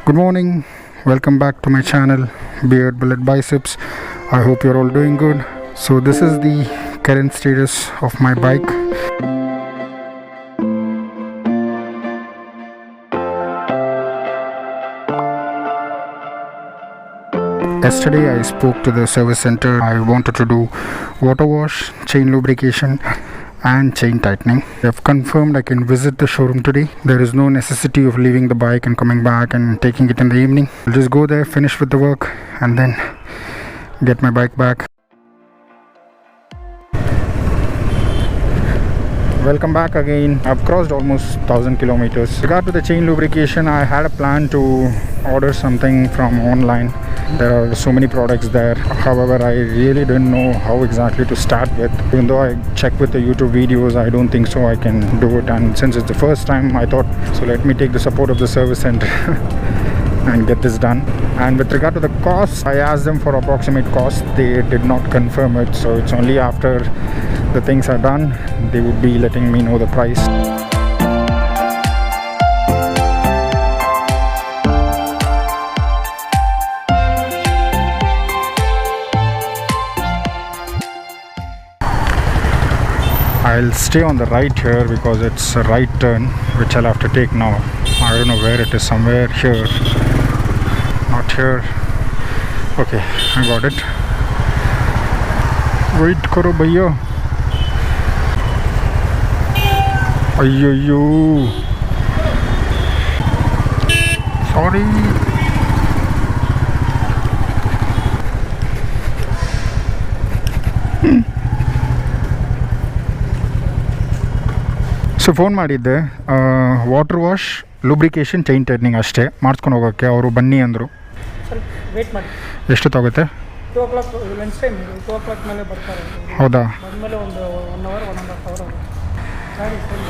Good morning, welcome back to my channel Beard Bullet Biceps. I hope you're all doing good. So this is the current status of my bike. Yesterday I spoke to the service center. I wanted to do water wash, chain lubrication and chain tightening. They have confirmed I can visit the showroom today. There is no necessity of leaving the bike and coming back and taking it in the evening. I'll just go there, finish with the work and then get my bike back. Welcome back again. I've crossed almost 1000 kilometers. With regard to the chain lubrication, I had a plan to order something from online. There are so many products there. However, I really didn't know how exactly to start with. Even though I checked with the YouTube videos, I don't think so I can do it. And since it's the first time, I thought, so let me take the support of the service center and get this done. And with regard to the cost, I asked them for approximate cost. They did not confirm it, so it's only after the things are done they would be letting me know the price. I'll stay on the right here because it's a right turn which I'll have to take now. I don't know where it is, somewhere here. Not here. Okay, I got it. Wait karo bhaiya. Ayyo. Sorry. So phone ಮಾಡಿದ್ದೆ water wash lubrication chain tightening ಅಷ್ಟೇ ಮಾಡಿಸ್ಕೊಂಡು ಹೋಗೋಕ್ಕೆ. ಅವರು ಬನ್ನಿ ಅಂದರು. Wait ಮಾಡಿ ಎಷ್ಟು ತಗೋತೆ? 2 o'clock lunch time, 2 o'clock ಮೇಲೆ ಬರ್ತಾರೆ. ಹೌದಾ? ಬಂದಮೇಲೆ ಒಂದು 1 hour 1.5 hour ಗಾಡಿ full.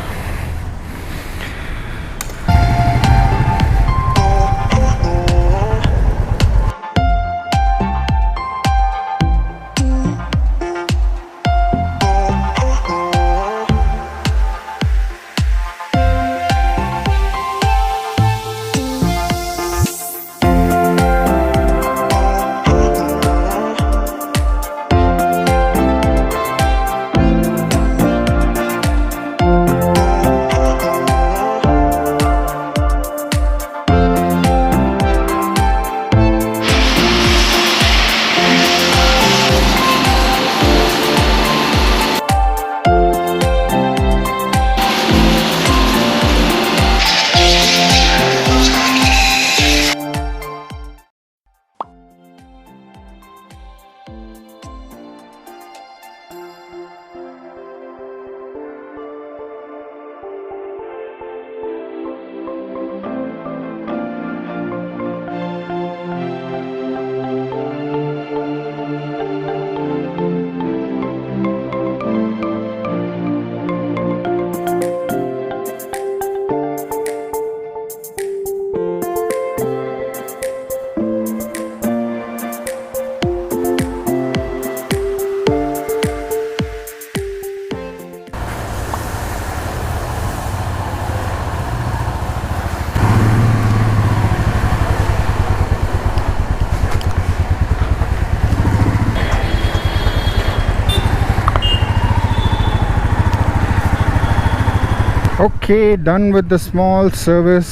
Okay, done with the small service.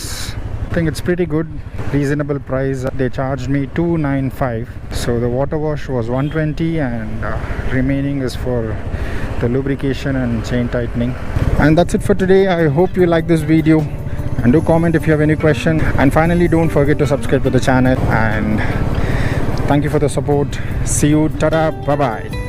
I think it's pretty good, reasonable price. They charged me $295. So the water wash was $120 and remaining is for the lubrication and chain tightening. And that's it for today. I hope you like this video and do comment if you have any question. And finally, don't forget to subscribe to the channel and thank you for the support. See you. Ta-da. Bye-bye.